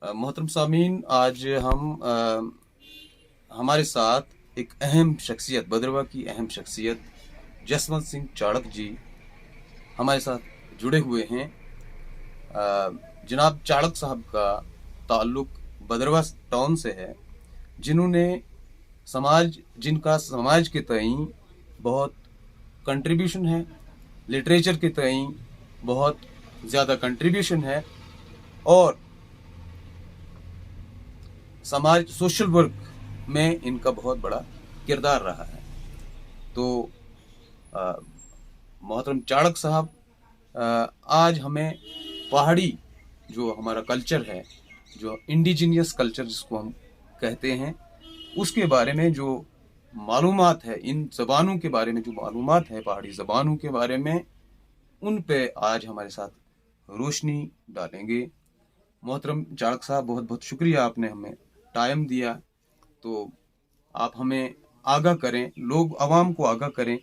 मोहतरम सामीन, आज हमारे साथ एक अहम शख्सियत, भद्रवाह की अहम शख्सियत जसवंत सिंह चाड़क जी हमारे साथ जुड़े हुए हैं। जनाब चाड़क साहब का ताल्लुक भद्रवाह टाउन से है, जिन्होंने जिनका समाज के तई बहुत कंट्रीब्यूशन है, लिटरेचर के तई बहुत ज़्यादा कंट्रीब्यूशन है, और समाज सोशल वर्क में इनका बहुत बड़ा किरदार रहा है। तो मोहतरम चाड़क साहब आज हमें पहाड़ी जो हमारा कल्चर है, जो इंडिजिनियस कल्चर जिसको हम कहते हैं, उसके बारे में जो मालूमात है, इन ज़बानों के बारे में जो मालूमात है, पहाड़ी ज़बानों के बारे में, उन पे आज हमारे साथ रोशनी डालेंगे। मोहतरम चाड़क साहब, बहुत बहुत शुक्रिया, आपने हमें टाइम दिया। तो आप हमें आगाह करें, लोग आवाम को आगाह करें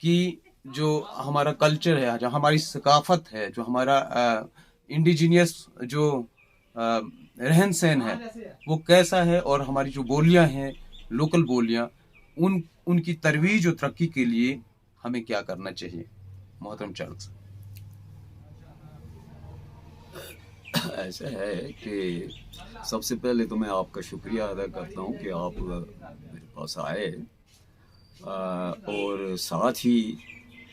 कि जो हमारा कल्चर है, जो हमारी सकाफत है, जो हमारा इंडिजीनियस जो रहन सहन है, वो कैसा है, और हमारी जो बोलियां हैं, लोकल बोलियां, उनकी तरवीज और तरक्की के लिए हमें क्या करना चाहिए। मोहतरम चाड़क साहब। ऐसा है कि सबसे पहले तो मैं आपका शुक्रिया अदा करता हूँ कि आप मेरे पास आए, और साथ ही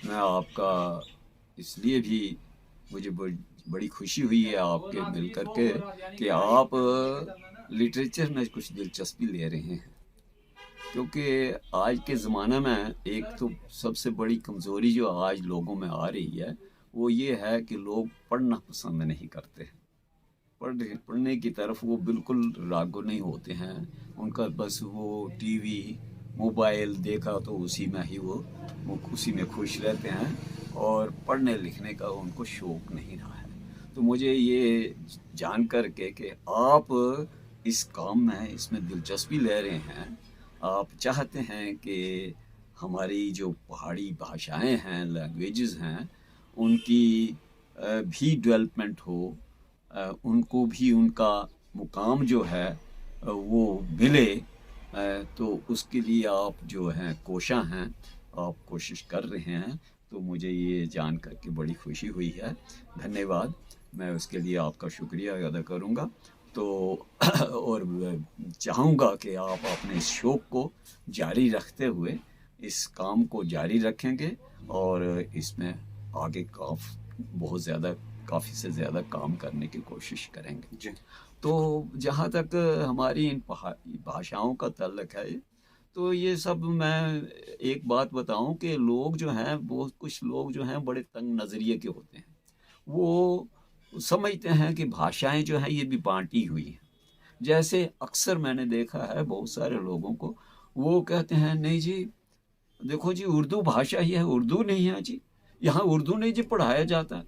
मैं आपका इसलिए भी मुझे बड़ी खुशी हुई है आपके मिल करके कि आप लिटरेचर में कुछ दिलचस्पी ले रहे हैं, क्योंकि आज के ज़माने में एक तो सबसे बड़ी कमज़ोरी जो आज लोगों में आ रही है वो ये है कि लोग पढ़ना पसंद नहीं करते हैं। पढ़ने की तरफ वो बिल्कुल रागो नहीं होते हैं। उनका बस वो टीवी मोबाइल देखा तो उसी में ही वो उसी में खुश रहते हैं, और पढ़ने लिखने का उनको शौक़ नहीं रहा है। तो मुझे ये जान कर के कि आप इस काम में इसमें दिलचस्पी ले रहे हैं, आप चाहते हैं कि हमारी जो पहाड़ी भाषाएं हैं, लैंग्वेजेस हैं, उनकी भी डेवलपमेंट हो, उनको भी उनका मुकाम जो है वो मिले, तो उसके लिए आप जो हैं कोशा हैं, आप कोशिश कर रहे हैं। तो मुझे ये जान कर के बड़ी खुशी हुई है, धन्यवाद। मैं उसके लिए आपका शुक्रिया अदा करूँगा। तो और चाहूँगा कि आप अपने इस शौक़ को जारी रखते हुए इस काम को जारी रखेंगे, और इसमें आगे बहुत ज़्यादा काफ़ी से ज़्यादा काम करने की कोशिश करेंगे जी। तो जहाँ तक हमारी इन भाषाओं का ताल्लुक है, तो ये सब मैं एक बात बताऊं कि लोग जो हैं, बहुत कुछ लोग जो हैं बड़े तंग नज़रिए के होते हैं। वो समझते हैं कि भाषाएं जो हैं ये भी बांटी हुई हैं। जैसे अक्सर मैंने देखा है बहुत सारे लोगों को, वो कहते हैं नहीं जी, देखो जी उर्दू भाषा ही है, उर्दू नहीं है जी, यहाँ उर्दू नहीं जी पढ़ाया जाता,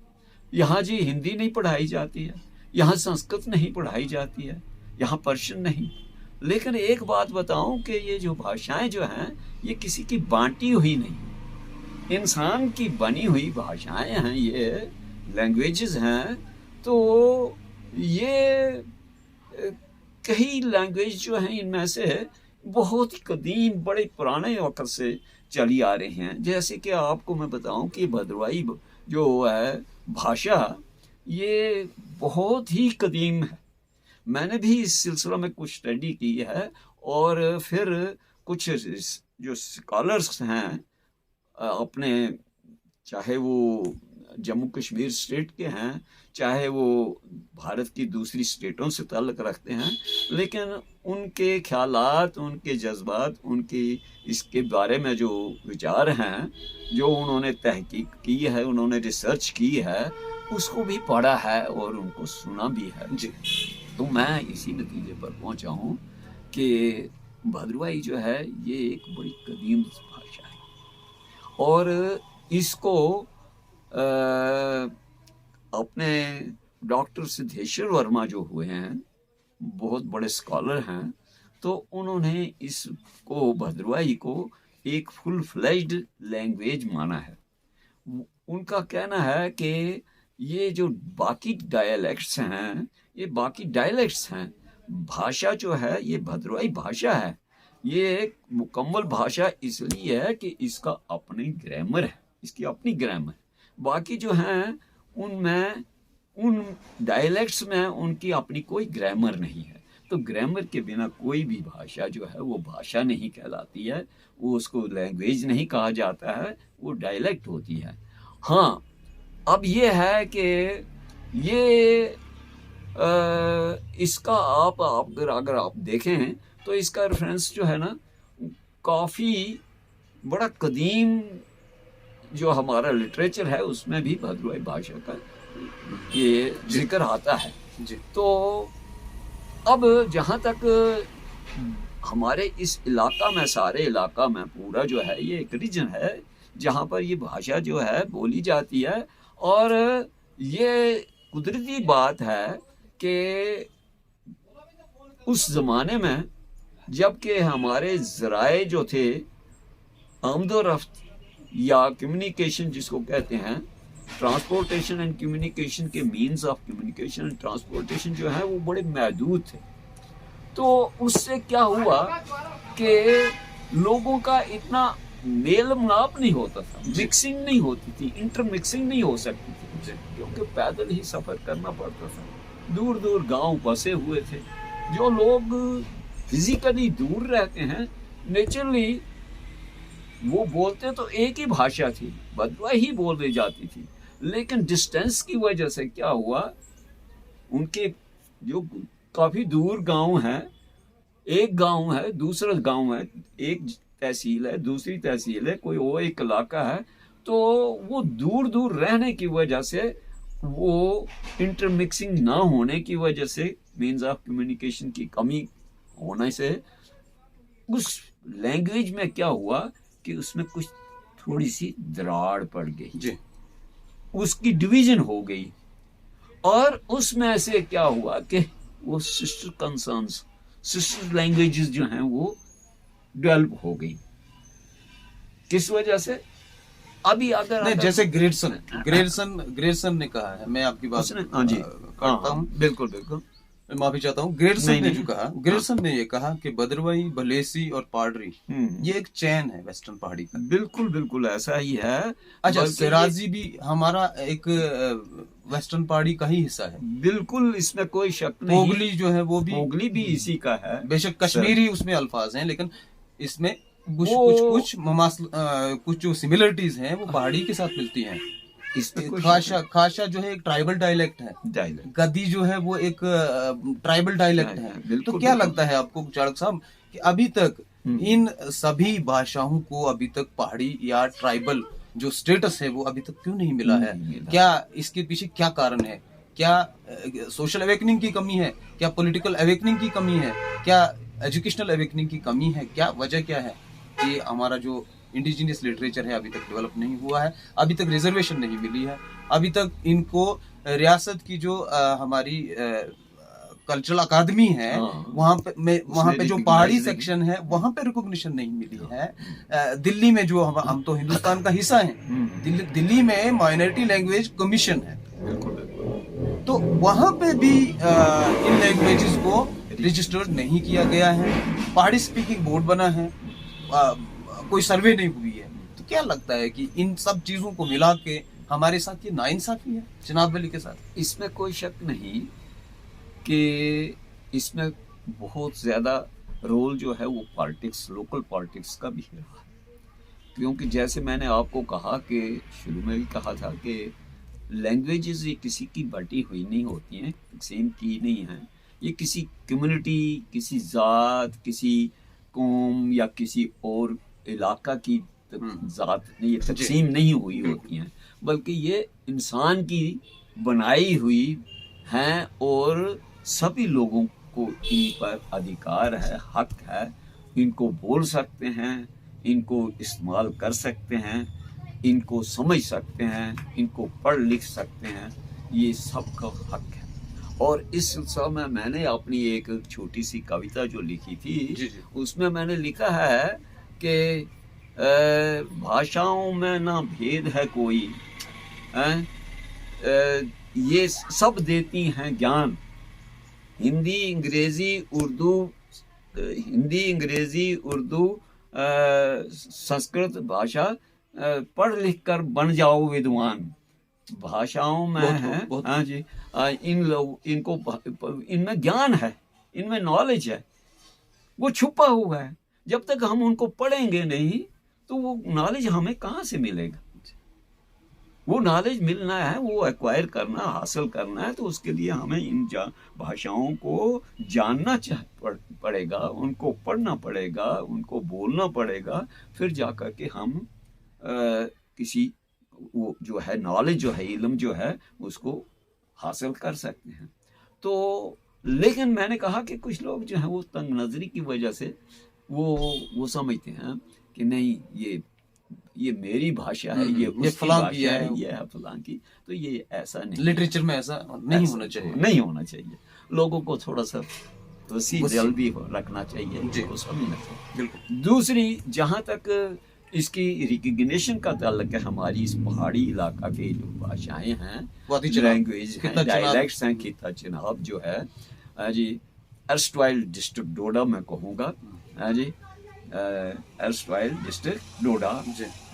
यहाँ जी हिंदी नहीं पढ़ाई जाती है, यहाँ संस्कृत नहीं पढ़ाई जाती है, यहाँ पर्शियन नहीं। लेकिन एक बात बताऊं कि ये जो भाषाएं जो हैं ये किसी की बांटी हुई नहीं, इंसान की बनी हुई भाषाएं हैं, ये लैंग्वेजेस हैं। तो ये कई लैंग्वेज जो हैं इनमें से बहुत ही कदीम, बड़े पुराने वक्त से चली आ रही हैं। जैसे कि आपको मैं बताऊं कि भद्रवाही जो है भाषा, ये बहुत ही कदीम है। मैंने भी इस सिलसिला में कुछ स्टडी की है, और फिर कुछ जो स्कॉलर्स हैं अपने, चाहे वो जम्मू कश्मीर स्टेट के हैं, चाहे वो भारत की दूसरी स्टेटों से ताल्लुक़ रखते हैं, लेकिन उनके ख्यालात, उनके जज्बात, उनकी इसके बारे में जो विचार हैं, जो उन्होंने तहकीक की है, उन्होंने रिसर्च की है, उसको भी पढ़ा है और उनको सुना भी है जी। तो मैं इसी नतीजे पर पहुंचा हूं कि भद्रवाही जो है ये एक बड़ी कदीम भाषा है, और इसको अपने डॉक्टर सिद्धेश्वर वर्मा जो हुए हैं, बहुत बड़े स्कॉलर हैं, तो उन्होंने इसको, भद्रवाही को, एक फुल फ्लेज्ड लैंग्वेज माना है। उनका कहना है कि ये जो बाकी डायलेक्ट्स हैं, ये बाकी डायलेक्ट्स हैं। भाषा जो है ये भद्रवाही भाषा है, ये एक मुकम्मल भाषा इसलिए है कि इसका अपनी ग्रामर है, इसकी अपनी ग्रामर। बाकी जो हैं उनमें, उन डायलेक्ट्स में उनकी अपनी कोई ग्रामर नहीं है। तो ग्रामर के बिना कोई भी भाषा जो है वो भाषा नहीं कहलाती है, वो उसको लैंग्वेज नहीं कहा जाता है, वो डायलेक्ट होती है। हाँ, अब ये है कि ये इसका आप अगर आप देखें तो इसका रेफरेंस जो है ना काफ़ी बड़ा कदीम जो हमारा लिटरेचर है उसमें भी भद्रवाही भाषा का ये जिक्र आता है जी। तो अब जहाँ तक हमारे इस इलाका में, सारे इलाका में पूरा जो है ये एक रीजन है जहाँ पर ये भाषा जो है बोली जाती है। और ये कुदरती बात है कि उस ज़माने में जबकि हमारे ज़राए जो थे आमदोरफ्त या कम्युनिकेशन जिसको कहते हैं, ट्रांसपोर्टेशन एंड कम्युनिकेशन के means of communication and transportation जो है वो बड़े महदूद थे। तो उससे क्या हुआ कि लोगों का इतना मेल मिलाप नहीं होता था, मिक्सिंग नहीं होती थी, इंटर मिक्सिंग नहीं हो सकती थी, क्योंकि पैदल ही सफ़र करना पड़ता था। दूर दूर गांव बसे हुए थे। जो लोग फिजिकली दूर रहते हैं, नेचुरली वो बोलते तो एक ही भाषा थी, भद्रवाही ही बोली जाती थी, लेकिन डिस्टेंस की वजह से क्या हुआ, उनके जो काफ़ी दूर गांव हैं, एक गांव है दूसरा गांव है, एक तहसील है दूसरी तहसील है, कोई वो एक इलाका है, तो वो दूर दूर रहने की वजह से, वो इंटरमिक्सिंग ना होने की वजह से, मीन्स ऑफ कम्युनिकेशन की कमी होने से उस लैंग्वेज में क्या हुआ कि उसमें कुछ थोड़ी सी दरार पड़ गई जी, उसकी डिवीजन हो गई। और उसमें से क्या हुआ कि वो सिस्टर कंसर्न्स, सिस्टर लैंग्वेजेस जो हैं वो डेवलप हो गई। किस वजह से? अभी अगर जैसे ग्रेडसन ने कहा है, मैं आपकी बात करता हूँ, बिल्कुल बिल्कुल, मैं माफी चाहता हूँ। ग्रेडसन ने जो कहा, ग्रेडसन ने ये कहा कि भद्रवाही, भलेसी और पाडरी ये एक चैन है वेस्टर्न पहाड़ी का। बिल्कुल बिल्कुल ऐसा ही है। अच्छा, सिराजी भी हमारा एक वेस्टर्न पहाड़ी का ही हिस्सा है। बिल्कुल, इसमें कोई शक नहीं। पोगली जो है वो भी, पोगली भी इसी का है। बेशक कश्मीरी उसमें अल्फाज हैं, लेकिन इसमें कुछ जो सिमिलरिटीज हैं वो पहाड़ी के साथ मिलती हैं। खाशा जो है एक ट्राइबल डायलेक्ट है, गद्दी जो है वो एक ट्राइबल डायलेक्ट है। तो क्या लगता है आपको चाणक साहब कि अभी तक इन सभी भाषाओं को अभी तक पहाड़ी या ट्राइबल जो स्टेटस है वो अभी तक क्यों नहीं मिला है? क्या इसके पीछे क्या कारण है? क्या सोशल अवेकनिंग की कमी है? क्या पॉलिटिकल अवेकनिंग की कमी है? क्या एजुकेशनल अवेकनिंग की कमी है? क्या वजह क्या है कि हमारा जो इंडिजिनियस लिटरेचर है अभी तक डेवलप नहीं हुआ है, अभी तक रिजर्वेशन नहीं मिली है, अभी तक इनको रियासत की जो हमारी कल्चरल अकादमी है वहाँ पे जो पहाड़ी सेक्शन है वहाँ पे रिकॉग्निशन नहीं मिली है। दिल्ली में जो हम तो हिंदुस्तान का हिस्सा हैं, दिल्ली में माइनॉरिटी लैंग्वेज कमीशन है, तो वहाँ पे भी इन लैंग्वेजेस को रजिस्टर्ड नहीं किया गया है। पहाड़ी स्पीकिंग बोर्ड बना है, कोई सर्वे नहीं हुई है। तो क्या लगता है कि इन सब चीजों को मिला के हमारे साथ ये नाइंसाफी है जनाब वली के साथ? इसमें कोई शक नहीं कि इसमें बहुत ज्यादा रोल जो है वो पॉलिटिक्स, लोकल पॉलिटिक्स का भी है। क्योंकि जैसे मैंने आपको कहा कि शुरू में भी कहा था कि लैंग्वेजेस ये किसी की बटी हुई नहीं होती हैं, सेम की नहीं है। ये किसी कम्युनिटी, किसी ज़ात, किसी कौम या किसी और इलाका की ज़ात नहीं, ये तकसीम नहीं हुई होती हैं, बल्कि ये इंसान की बनाई हुई हैं और सभी लोगों को इन पर अधिकार है, हक है। इनको बोल सकते हैं, इनको इस्तेमाल कर सकते हैं, इनको समझ सकते हैं, इनको पढ़ लिख सकते हैं, ये सबका हक है। और इस सिलसिले में मैंने अपनी एक छोटी सी कविता जो लिखी थी उसमें मैंने लिखा है कि भाषाओं में ना भेद है कोई, ये सब देती हैं ज्ञान। हिंदी अंग्रेजी उर्दू संस्कृत भाषा पढ़ लिख कर बन जाओ विद्वान। भाषाओं में है, हाँ जी, इनमें ज्ञान है, इनमें नॉलेज है, वो छुपा हुआ है। जब तक हम उनको पढ़ेंगे नहीं तो वो नॉलेज हमें कहाँ से मिलेगा? वो नॉलेज मिलना है, वो एक्वायर करना, हासिल करना है, तो उसके लिए हमें इन भाषाओं को जानना पड़ेगा, उनको पढ़ना पड़ेगा, उनको बोलना पड़ेगा, फिर जाकर के हम किसी वो जो है नॉलेज जो है, इल्म जो है, उसको हासिल कर सकते हैं। तो लेकिन मैंने कहा कि कुछ लोग जो है वो तंग नजरी की वजह से वो समझते हैं कि नहीं, ये मेरी भाषा है, ये उसकी भाषा है, ये है फलां की, तो ये ऐसा नहीं, लिटरेचर में ऐसा नहीं होना चाहिए, नहीं होना चाहिए। लोगों को थोड़ा सा वसी दिल भी रखना चाहिए, वो समझना चाहिए। बिल्कुल। दूसरी, जहाँ तक इसकी रिकग्निशन का ताल्लुक है, हमारी इस पहाड़ी इलाका के जो भाषाएं हैं, लैंग्वेज हैं, डायलैक्ट्स हैं, खित्ता चिनाब जो है जी, एर्स्टवाइल डिस्ट्रिक्ट डोडा मैं कहूँगा जी, एर्स्टवाइल डिस्ट्रिक्ट डोडा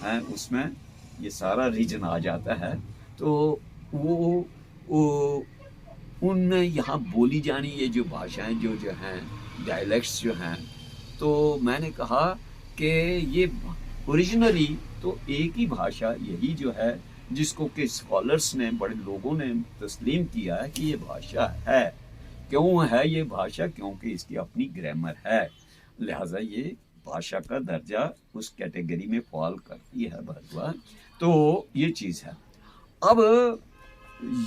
है, उसमें ये सारा रीजन आ जाता है। तो वो उनमें यहाँ बोली जानी ये जो भाषाएं जो हैं, डायलैक्ट्स जो हैं, तो मैंने कहा कि ये ओरिजिनली तो एक ही भाषा यही जो है, जिसको कि स्कॉलर्स ने, बड़े लोगों ने तस्लीम किया है कि ये भाषा है। क्यों है ये भाषा? क्योंकि इसकी अपनी ग्रामर है, लिहाजा ये भाषा का दर्जा उस कैटेगरी में फॉल करती है भरद्वाज। तो ये चीज़ है। अब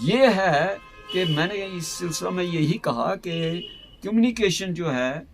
ये है कि मैंने इस सिलसिले में यही कहा कि कम्युनिकेशन जो है